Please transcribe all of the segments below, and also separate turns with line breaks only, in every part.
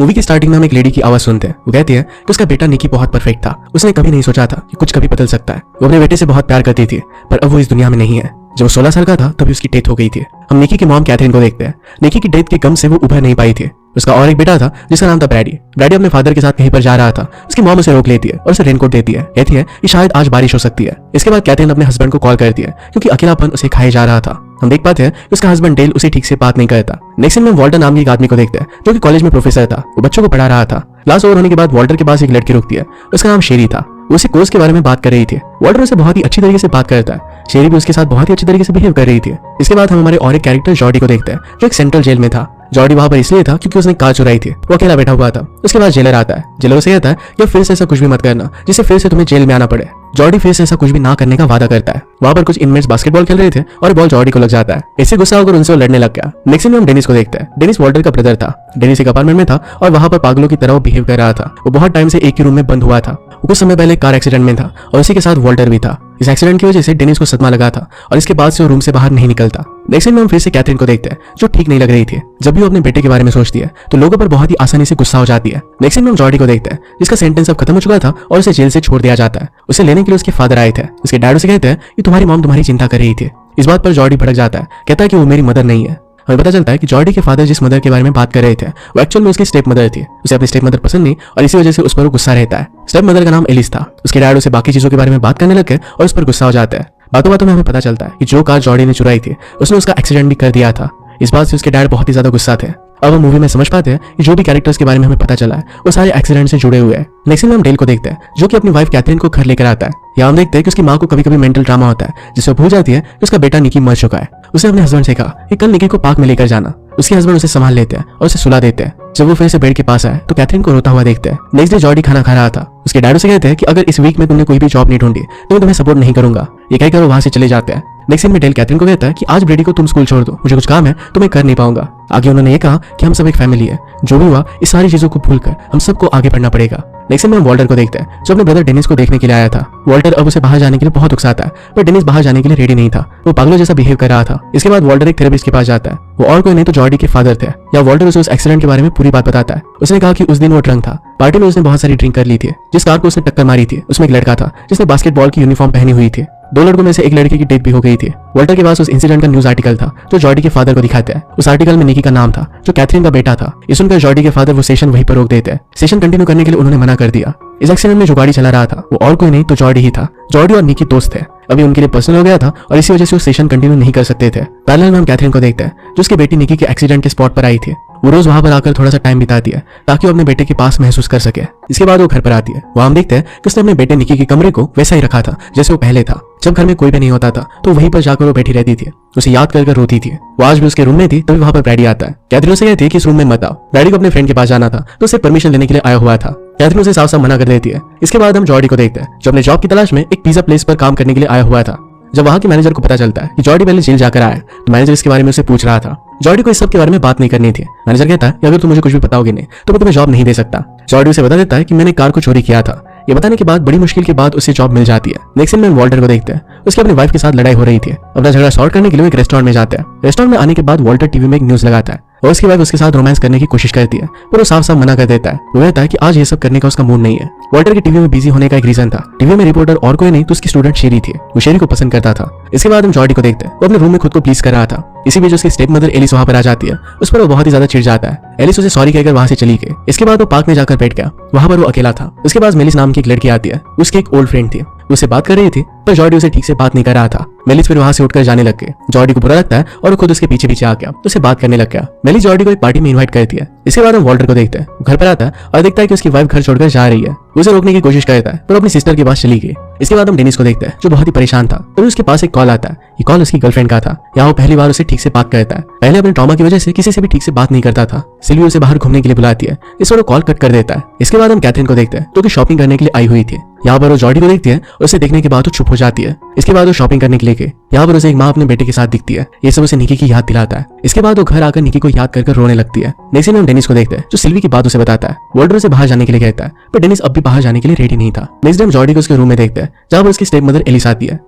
Movie की starting में हम एक लेडी की आवाज सुनते हैं। वो कहती है कि उसका बेटा निकी बहुत परफेक्ट था। उसने कभी नहीं सोचा था कि कुछ कभी बदल सकता है। वो अपने बेटे से बहुत प्यार करती थी, पर अब वो इस दुनिया में नहीं है। जब वो 16 साल का था तभी उसकी डेथ हो गई थी। हम निकी की मॉम कैथरीन को देखते हैं। निकी की डेथ के गम से वो उभर नहीं पाई थी। उसका और एक बेटा था जिसका नाम था ब्रैडी। ब्रैडी अपने फादर के साथ कहीं पर जा रहा था। उसकी मॉम उसे रोक लेती है और उसे रेनकोट देती है। कहती है कि शायद आज बारिश हो सकती है। इसके बाद कैथरीन अपने हस्बैंड को कॉल करती है क्योंकि अकेलापन उसे खाए जा रहा था। हम देख पाते हैं कि उसका हस्बैंड डेल उसे ठीक से बात नहीं करता। नेक्स्ट सीन में वॉल्टर नाम के एक आदमी को देखते हैं जो कि कॉलेज में प्रोफेसर था। वो बच्चों को पढ़ा रहा था। क्लास ओवर होने के बाद वॉल्टर के पास एक लड़की रुकती है। उसका नाम शेरी था। वो उसी कोर्स के बारे में बात कर रही थी। वॉल्टर उसे बहुत ही अच्छी तरीके से बात करता है। शेरी भी उसके साथ बहुत ही अच्छी तरीके से बिहेव कर रही थी। इसके बाद हम हमारे और एक कैरेक्टर जॉर्डी को देखते हैं जो एक सेंट्रल जेल में था। जॉर्डी वहां पर इसलिए था क्योंकि उसने कार चुराई थी। वो अकेला बैठा हुआ था। उसके बाद जेलर आता है। जेलर उसे कहता है कि फिर से ऐसा कुछ भी मत करना जिससे फिर से तुम्हें जेल में आना पड़े। जॉर्डी फिर से ऐसा कुछ भी ना करने का वादा करता है। वहां पर कुछ इनमेट्स बास्केटबॉल खेल रहे थे और बॉल जॉर्डी को लग जाता है। इससे गुस्सा होकर उनसे वो लड़ने लग गया। नेक्स्ट में हम डेनिस को देखते हैं। डेनिस वॉल्टर का ब्रदर था। डेनिस एक अपार्टमेंट में था और वहां पर पागलों की तरह बिहेव कर रहा था। वो बहुत टाइम से एक ही रूम में बंद हुआ था। वो कुछ समय पहले कार एक्सीडेंट में था और उसी के साथ वॉल्टर भी था। इस एक्सीडेंट की वजह से डेनिस को सदमा लगा था और इसके बाद से वो रूम से बाहर नहीं निकलता। नेक्स्ट में हम फिर से कैथरीन को देखते हैं जो ठीक नहीं लग रही थी। जब भी वो अपने बेटे के बारे में सोचती है तो लोगों पर बहुत ही आसानी से गुस्सा हो जाती है। नेक्स्ट में हम जॉर्डी को देखते हैं जिसका सेंटेंस अब खत्म हो चुका था और उसे जेल से छोड़ दिया जाता है। उसे लेने के लिए उसके फादर आए थे। उसके डैड उसे कहते हैं कि तुम्हारी मॉम तुम्हारी चिंता कर रही थी। इस बात पर जॉर्डी भड़क जाता है। कहता है कि वो मेरी मदर नहीं है। हमें पता चलता है कि जॉर्डी के फादर जिस मदर के बारे में बात कर रहे थे वो एक्चुअल में उसकी स्टेप मदर थी। उसे अपनी स्टेप मदर पसंद नहीं और इसी वजह से उस पर वो गुस्सा रहता है। स्टेप मदर का नाम एलिस था। उसके डैड उसे बाकी चीजों के बारे में बात करने लगे और उस पर गुस्सा हो जाता है। बातों बातों में हमें पता चलता है कि जो कार जॉर्डी ने चुराई थी उसने उसका एक्सीडेंट भी कर दिया था। इस बात से उसके डैड बहुत ही ज्यादा गुस्सा थे। अब हम मूवी में समझ पाते हैं कि जो भी कैरेक्टर्स के बारे में हमें पता चला है वो सारे एक्सीडेंट से जुड़े हुए हैं। नेक्स्ट में हम डेल को देखते हैं जो कि अपनी वाइफ कैथरीन को घर लेकर आता है। यहाँ हम देखते हैं कि उसकी माँ को कभी कभी मेंटल ड्रामा होता है जिससे भूल जाती है कि उसका बेटा निकी मर चुका है। उसने अपने हस्बैंड से कहा कि कल निकी को पार्क में लेकर जाना। उसके हस्बैंड उसे संभाल लेते हैं और उसे सुला देते हैं। जब वो फिर से बेड के पास आए तो कैथरीन को रोता हुआ देखते हैं। नेक्स्ट डे जॉर्डी खाना खा रहा था। उसके डैड उसे कहते हैं कि अगर इस वीक में तुमने कोई भी जॉब नहीं ढूंढी तो मैं तुम्हें सपोर्ट नहीं करूंगा। ये कहकर वो वहां से चले जाते हैं। नेक्स्ट सीन में डेल कैथरीन को कहता है कि आज ब्रेडी को तुम स्कूल छोड़ दो, मुझे कुछ काम है तो मैं कर नहीं पाऊंगा। आगे उन्होंने ये कहा कि हम सब एक फैमिली है। जो भी हुआ इस सारी चीजों को भूलकर हम सबको आगे बढ़ना पड़ेगा। नेक्स्ट में हम वॉल्टर को देखते हैं जो अपने ब्रदर डेनिस को देखने के लिए आया था। वॉल्टर अब उसे बाहर जाने के लिए बहुत उकसाता है पर डेनिस बाहर जाने के लिए रेडी नहीं था। वो पागलों जैसा बिहेव कर रहा था। इसके बाद वॉल्टर एक थेरेपिस्ट के पास जाता है। वो और कोई नहीं तो जॉर्डी के फादर थे। या वॉल्टर उसे उस एक्सीडेंट के बारे में पूरी बात बताता है। उसने कहा कि उस दिन वो ड्रंक था। पार्टी में उसने बहुत सारी ड्रिंक कर ली थी। जिस कार को उसने टक्कर मारी थी उसमें एक लड़का था जिसने बास्केटबॉल की यूनिफॉर्म पहनी हुई थी। दो लड़कों में से एक लड़के की डेथ भी हो गई थी। वॉल्टर के पास उस इंसिडेंट का न्यूज आर्टिकल था जो जॉर्डी के फादर को दिखाता है। उस आर्टिकल में निकी का नाम था जो कैथरीन का बेटा था। इस सुनकर जॉर्डी के फादर वो सेशन वहीं पर रोक देते हैं। सेशन कंटिन्यू करने के लिए उन्होंने मना कर दिया। इस एक्सीडेंट में जो गाड़ी चला रहा था वो और कोई नहीं तो जॉर्डी ही था। जॉर्डी और निकी दोस्त थे। अभी उनके लिए पर्सनल हो गया था और इसी वजह से वो सेशन कंटिन्यू नहीं कर सकते थे। पैरेलल में हम कैथरीन को देखते हैं जो उसकी बेटी निकी के एक्सीडेंट के स्पॉट पर आई थी। वो रोज वहां पर आकर थोड़ा सा टाइम बिताती है ताकि वो अपने बेटे के पास महसूस कर सके। इसके बाद वो घर पर आती है। वहां हम देखते हैं कि उसने अपने बेटे निकी के कमरे को वैसा ही रखा था जैसे वो पहले था। जब घर में कोई भी नहीं होता था तो वहीं पर जाकर वो बैठी रहती थी। उसे याद कर रोती थी। वो आज भी उसके रूम में थी तभी वहां पर ब्रैडी आता है। कैथरीन से कहती है कि इस रूम में मत आओ। ब्रैडी को अपने फ्रेंड के पास जाना था तो उसे परमिशन लेने के लिए आया हुआ था। कैथरीन उसे साफ साफ मना कर देती है। इसके बाद हम जॉर्डी को देखते हैं जो अपने जॉब की तलाश में एक पिज्जा प्लेस पर काम करने के लिए आया हुआ था। जब वहां के मैनेजर को पता चलता है कि जॉर्डी पहले जेल जाकर आया तो मैनेजर इसके बारे में उसे पूछ रहा था। जॉर्डी को इस सब के बारे में बात नहीं करनी थी। मैनेजर कहता है कि अगर तुम मुझे कुछ भी बताओगे नहीं तो मैं तुम्हें जॉब नहीं दे सकता। जॉर्डी उसे बता देता है कि मैंने कार को चोरी किया था। ये बताने के बाद बड़ी मुश्किल के बाद उसे जॉब मिल जाती है। नेक्स्ट सीन में वॉल्टर को देखते हैं। उसकी अपनी वाइफ के साथ लड़ाई हो रही थी। अपना झगड़ा सॉल्व करने के लिए एक रेस्टोरेंट में जाते हैं। रेस्टोरेंट में आने के बाद वॉल्टर टीवी में एक न्यूज लगाता है और उसकी वाइफ उसके साथ रोमांस करने की कोशिश करती है पर वो साफ साफ मना कर देता है। वो कहता है कि आज ये सब करने का उसका मूड नहीं है। वॉल्टर के टीवी में बिजी होने का एक रीजन था। टीवी में रिपोर्टर और कोई नहीं तो उसकी स्टूडेंट शेरी थी। वो शेरी को पसंद करता था। इसके बाद हम जॉर्डी को देखते हैं। वो अपने रूम में खुद को प्लीज कर रहा था। इसी बीच उसकी स्टेप मदर एलिस वहां पर आ जाती है। उस पर वो बहुत ही ज्यादा चिढ़ जाता है। एलिस उसे सॉरी कहकर वहां से चली गई। इसके बाद वो पार्क में जाकर बैठ गया। वहां पर वो अकेला था। उसके पास मेलिस नाम की एक लड़की आती है। उसकी एक ओल्ड फ्रेंड थी। उससे बात कर रही थी पर जॉर्डी उसे ठीक से बात नहीं कर रहा था। मेलिस फिर वहां से उठकर जाने लग गई। जॉर्डी को बुरा लगता है और वो खुद उसके पीछे पीछे आ गया। उसे बात करने लग गया। मेलिस जॉर्डी को एक पार्टी में इनवाइट करती है। इसके बाद हम वॉल्टर को देखते हैं। वो घर पर आता है और देखता है कि उसकी वाइफ घर छोड़कर जा रही है। उसे रोकने की कोशिश करता है पर अपनी सिस्टर के पास चली गई। इसके बाद हम डेनिस को देखते हैं जो बहुत ही परेशान था। तभी उसके पास एक कॉल आता है। ये कॉल उसकी गर्लफ्रेंड का था। यहाँ वो पहली बार उसे ठीक से बात करता है। पहले अपने ट्रॉमा की वजह से किसी से भी ठीक से बात नहीं करता था। सिल्वी उसे बाहर घूमने के लिए बुलाती है। इस वक्त कॉल कट कर देता है। इसके बाद हम कैथरीन को देखते हैं जो कि शॉपिंग करने के लिए आई हुई थी। यहाँ पर वो जॉर्डी को देखती है और उसे देखने के बाद वो चुप हो जाती है। इसके बाद वो शॉपिंग करने के लिए गई। यहाँ पर उसे एक माँ अपने बेटे के साथ दिखती है। ये सब उसे निकी की याद दिलाता है। इसके बाद वो घर आकर निकी को याद कर रोने लगती है। नेक्स्ट में हम डेनिस को देखते हैं जो सिल्वी की बात उसे बताता है। वॉल्टर उसे बाहर जाने के लिए कहता है पर डेनिस अब भी बाहर जाने के लिए रेडी नहीं था। नेक्स्ट टाइम जॉर्डी को उसके रूम में देखते हैं जहाँ पर उसकी स्टेप मदर एलिस आती है।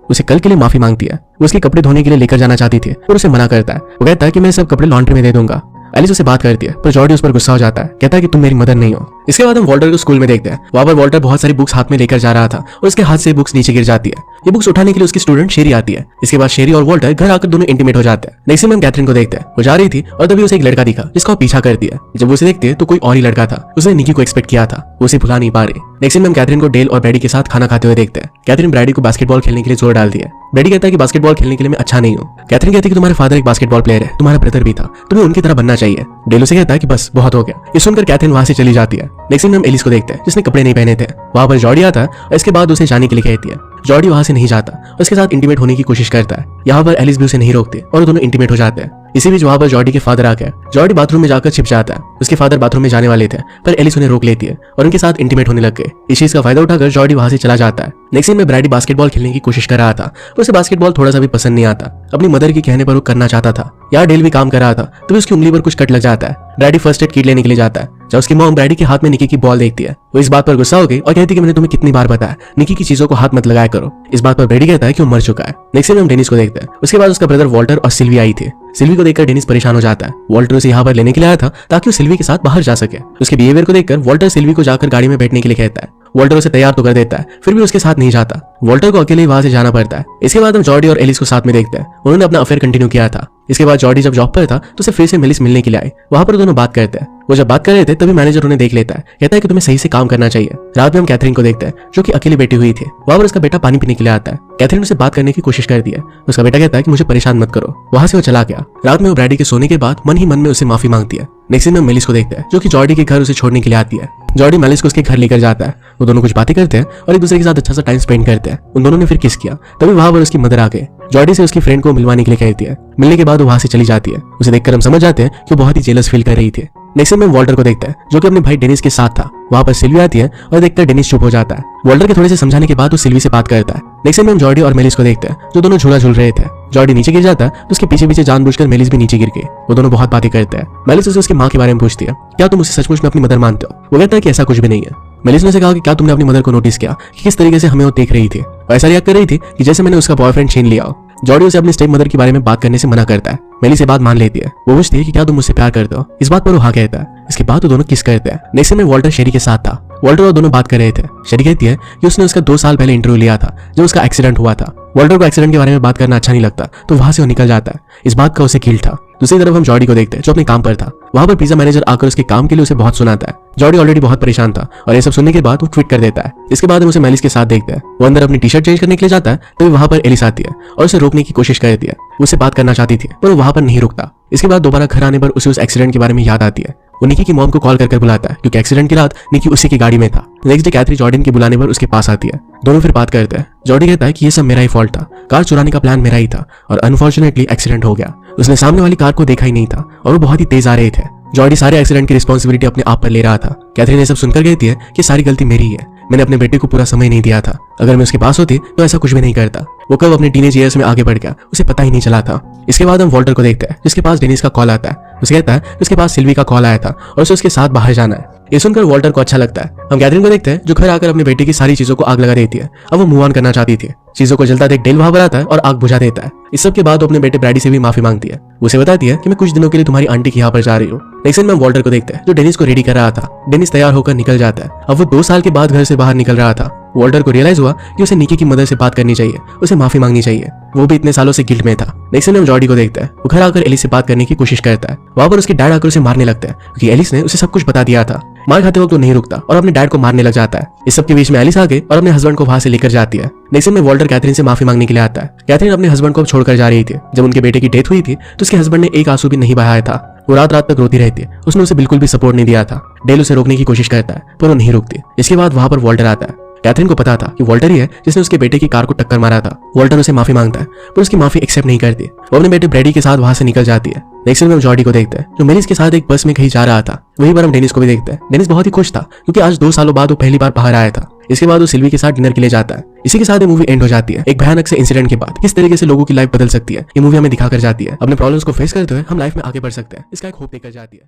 उसे कल के लिए माफी मांगती है। वो उसके कपड़े धोने के लिए लेकर जाना चाहती थी और उसे मना करता है। वो कहता है कि मैं सब कपड़े लॉन्ड्री में दे दूंगा। एलिस उससे बात करती है पर जॉर्डी उस पर गुस्सा हो जाता है, कहता है कि तुम मेरी मदर नहीं हो। इसके बाद हम वॉल्टर को स्कूल में देखते हैं। वहां पर वॉल्टर बहुत सारी बुक्स हाथ में लेकर जा रहा था और उसके हाथ से बुक्स नीचे गिर जाती है। ये बुक्स उठाने के लिए उसकी स्टूडेंट शेरी आती है। इसके बाद शेरी और वॉल्टर घर आकर दोनों इंटीमेट हो जाते हैं। नेक्स्ट में हम कैथरीन को देखते हैं। वो जा रही थी और तभी उसे एक लड़का दिखा जिसका वो पीछा करती है। जब वो उसे देखती है तो कोई और ही लड़का था। उसने निकी को एक्सपेक्ट किया था, वो उसे भुला नहीं पा रही। नेक्स्ट में हम कैथरीन को डेल और ब्रैडी के साथ खाना खाते हुए देखते हैं। कैथरीन ब्रैडी को बास्केटबॉल खेलने के लिए जोर डालती है। ब्रैडी कहता है कि बास्केटबॉल खेलने के लिए मैं अच्छा नहीं हूँ। कैथरीन कहती है कि तुम्हारे फादर एक बास्केटबॉल प्लेयर है, तुम्हारा ब्रदर भी था, तुम्हें उनकी तरह बनना चाहिए। डेल उसे कहता है कि बस बहुत हो गया। ये सुनकर कैथरीन वहां से चली जाती है। नेक्स्ट में हम एलिस को देखते हैं जिसने कपड़े नहीं पहने थे। वहां पर जॉर्डी आता है और इसके बाद उसे जाने के लिए कहती है। जॉर्डी वहां से नहीं जाता और उसके साथ इंटीमेट होने की कोशिश करता है। यहाँ पर एलिस भी उसे नहीं रोकती और दोनों इंटीमेट हो जाते हैं। इसी बीच वहां पर जॉर्डी के फादर आ गए। जॉर्डी बाथरूम में जाकर छिप जाता है। उसके फादर बाथरूम में जाने वाले थे पर एलिस उन्हें रोक लेती है और उनके साथ इंटीमेट होने लग गए। इस चीज का फायदा उठाकर जॉर्डी वहां से चला जाता है। नेक्स्ट सीन में ब्रैडी बास्केटबॉल खेलने की कोशिश कर रहा था पर उसे बास्केटबॉल थोड़ा सा भी पसंद नहीं आता। अपनी मदर के कहने पर वो करना चाहता था। यार डेल भी काम कर रहा था तभी उसकी उंगली पर कुछ कट लग जाता है। ब्रैडी फर्स्ट एड किट लेने के लिए जाता है। जब उसकी मॉम ब्रैडी के हाथ में निकी की बॉल देखती है वो इस बात पर गुस्सा हो गई और कहती है कि मैंने तुम्हें कितनी बार बताया निकी की चीजों को हाथ मत लगाया करो। इस बात पर ब्रैडी कहता है कि वो मर चुका है। नेक्स्ट में हम डेनिस को देखते हैं। उसके बाद उसका ब्रदर वॉल्टर और सिल्वी आई थी। सिल्वी को देखकर डेनिस परेशान हो जाता है। वॉल्टर उसे यहाँ पर लेने के लिए आया था ताकि वो सिल्वी के साथ बाहर जा सके। उसके बिहेवियर को देखकर वॉल्टर सिल्वी को जाकर गाड़ी में बैठने के लिए कहता है। वॉल्टर उसे तैयार तो कर देता है फिर भी उसके साथ नहीं जाता। वॉल्टर को अकेले वहां से जाना पड़ता है। इसके बाद हम जॉर्डी और एलिस को साथ में देखते हैं। उन्होंने अपना अफेयर कंटिन्यू किया था। इसके बाद जॉर्डी जब जॉब पर था तो उसे फिर से मेलिस मिलने के लिए आए। वहां पर दोनों बात करते हैं। वो जब बात कर रहे थे तभी मैनेजर उन्हें देख लेता है, कहता है कि तुम्हें सही से काम करना चाहिए। रात में हम कैथरीन को देखते हैं जो कि अकेली बैठी हुई थी। वहां पर उसका बेटा पानी पीने के लिए आता है। कैथरीन उसे बात करने की कोशिश करती है। उसका बेटा कहता है कि मुझे परेशान मत करो। वहां से वो चला गया। रात में वो ब्रैडी के सोने के बाद मन ही मन में उसे माफी मांगती है। नेक्स्ट में मेलिस को देखते हैं जो कि जॉर्डी के घर उसे छोड़ने के लिए आती है। जॉर्डी मेलिस को उसके घर लेकर जाता है। वो दोनों कुछ बातें करते हैं और एक दूसरे के साथ अच्छा सा टाइम स्पेंड करते हैं। उन दोनों ने फिर किस किया। तभी वहां पर उसकी मदर आ गई। जॉर्डी से उसकी फ्रेंड को मिलवाने के लिए कहती है। मिलने के बाद वो वहां से चली जाती है। उसे देखकर हम समझ जाते हैं कि वो बहुत ही जेलस फील कर रही थी। नेक्स्ट में वॉल्टर को देखता है जो कि अपने भाई डेनिस के साथ था। वहां पर सिल्वी आती है और देखकर डेनिस चुप हो जाता है। वॉल्टर के थोड़े से समझाने के बाद वो सिल्वी से बात करता है। नेक्स्ट में हम जॉर्डी और मेलिस को देखते हैं जो दोनों झूला झूल रहे थे। जॉर्डी नीचे गिर जाता है तो उसके पीछे पीछे जानबूझकर मेलिस भी नीचे गिर गई। वो दोनों बहुत बातें करते हैं। मेलिस उसे उसकी माँ के बारे में पूछती है, क्या तुम उसे सचमुच में अपनी मदर मानते हो? वो कहता है कि ऐसा कुछ भी नहीं है। मेलिस ने उसे कहा कि क्या तुमने अपनी मदर को नोटिस किया कि किस तरीके से हमें वो देख रही थी और ऐसा रिएक्ट कर रही थी कि जैसे मैंने उसका बॉयफ्रेंड छीन लिया हो। जॉर्डी उसे अपनी स्टेप मदर के बारे में बात करने से मना करता है। मेलिस ये बात मान लेती है। वो पूछती है कि क्या तुम मुझसे प्यार करते हो? इस बात पर वो हाँ कहता है। इसके बाद वो दोनों किस करते हैं। नेक्स्ट में वॉल्टर शेरी के साथ था। वॉल्टर और दोनों बात कर रहे थे। शेरी कहती है कि उसने उसका 2 साल पहले इंटरव्यू लिया था जब उसका एक्सीडेंट हुआ था। वॉल्टर को एक्सीडेंट के बारे में बात करना अच्छा नहीं लगता तो वहां से वो निकल जाता है। इस बात का उसे गिल्ट था। दूसरी तरफ हम जॉर्डी को देखते हैं जो अपने काम पर था। वहां पर पिज्जा मैनेजर आकर उसके काम के लिए उसे बहुत सुनाता है। जॉर्डी ऑलरेडी बहुत परेशान था और ये सब सुनने के बाद वो क्विट कर देता है। इसके बाद हम उसे मेलिस के साथ देखते हैं। वो अंदर अपनी टी-शर्ट चेंज करने के लिए जाता है तभी वहां पर एलिस आती है और उसे रोकने की कोशिश करती है। उससे बात करना चाहती थी पर वो वहां पर नहीं रुकता। इसके बाद दोबारा घर आने पर उसे उस एक्सीडेंट के बारे में याद आती है। वो निकी की मॉम को कॉल कर बुलाता है क्योंकि एक्सीडेंट की रात निकी उसी की गाड़ी में था। नेक्स्ट डे कैथरी जॉर्डन के बुलाने पर उसके पास आती है। दोनों फिर बात करते हैं। जॉर्डी कहता है कि ये सब मेरा ही फॉल्ट था, कार चुराने का प्लान मेरा ही था और अनफॉर्चुनेटली एक्सीडेंट हो गया। उसने सामने वाली कार को देखा ही नहीं था और वो बहुत ही तेज आ रहे थे। जॉर्डी सारे एक्सीडेंट की रिस्पॉन्सिबिलिटी अपने आप पर ले रहा था। कैथरीन ये सब सुनकर कहती है कि सारी गलती मेरी है, मैंने अपने बेटे को पूरा समय नहीं दिया था। अगर मैं उसके पास होती तो ऐसा कुछ भी नहीं करता। वो कब अपने टीनेज ईयर्स में आगे बढ़ गया उसे पता ही नहीं चला था। इसके बाद हम वॉल्टर को देखते हैं जिसके पास डेनिस का कॉल आता है। उसे कहता है उसके पास सिल्वी का कॉल आया था और उसे उसके साथ बाहर जाना है। ये सुनकर वॉल्टर को अच्छा लगता है। हम कैथरीन को देखते हैं जो घर आकर अपने बेटे की सारी चीजों को आग लगा देती है। अब वो मूव ऑन करना चाहती थी। चीजों को जलता देख डेल वहां पर आता है और आग बुझा देता है। इस सब के बाद वो अपने बेटे ब्रैडी से भी माफी मांगती है। उसे बताती है कि मैं कुछ दिनों के लिए तुम्हारी आंटी के यहाँ पर जा रही हूँ। नेक्स्ट में हम वॉल्टर को देखते हैं जो डेनिस को रेडी कर रहा था। डेनिस तैयार होकर निकल जाता है। अब वो 2 साल के बाद घर से बाहर निकल रहा था। वॉल्टर को रियलाइज हुआ कि उसे निकी की मदर से बात करनी चाहिए, उसे माफी मांगनी चाहिए। वो भी इतने सालों से गिल्ट में था। नेक्स्ट में हम जॉर्डी को देखते हैं। वो घर आकर एलिस से बात करने की कोशिश करता है। वहां पर उसके डैड आकर उसे मारने लगता है क्योंकि एलिस ने उसे सब कुछ बता दिया था। मार खाते वक्त वो नहीं रुकता और अपने डैड को मारने लग जाता है। इस सब के बीच में एलिस आके और अपने हस्बैंड को वहां से लेकर जाती है। नेक्स्ट में वॉल्टर कैथरीन से माफी मांगने के लिए आता है। कैथरीन अपने हस्बैंड को छोड़कर जा रही थी। जब उनके बेटे की डेथ हुई थी तो उसके हस्बैंड ने एक आंसू भी नहीं बहाया था। वो रात रात तक रोती रहती है। उसने उसे बिल्कुल भी सपोर्ट नहीं दिया था। डेल उसे रोकने की कोशिश करता है पर वो नहीं रुकती। इसके बाद वहां पर वॉल्टर आता है। कैथरीन को पता था कि वॉल्टर ही है जिसने उसके बेटे की कार को टक्कर मारा था। वॉल्टर उसे माफी मांगता है पर उसकी माफी एक्सेप्ट नहीं करती। वो अपने बेटे ब्रैडी के साथ वहां से निकल जाती है। नेक्स्ट में हम जॉर्डी को देखते हैं जो मेलिस के साथ एक बस में कहीं जा रहा था। वहीं पर हम डेनिस को भी देखते हैं। डेनिस बहुत ही खुश था क्योंकि आज 2 सालों बाद वो पहली बार बाहर आया था। इसके बाद वो सिल्वी के साथ डिनर के लिए जाता है। इसी के साथ ये मूवी एंड हो जाती है। एक भयानक से इंसिडेंट के बाद किस तरीके से लोगों की लाइफ बदल सकती है ये मूवी हमें दिखाकर जाती है। अपने प्रॉब्लम्स को फेस करते हुए हम लाइफ में आगे बढ़ सकते हैं, इसका एक होप देकर जाती है।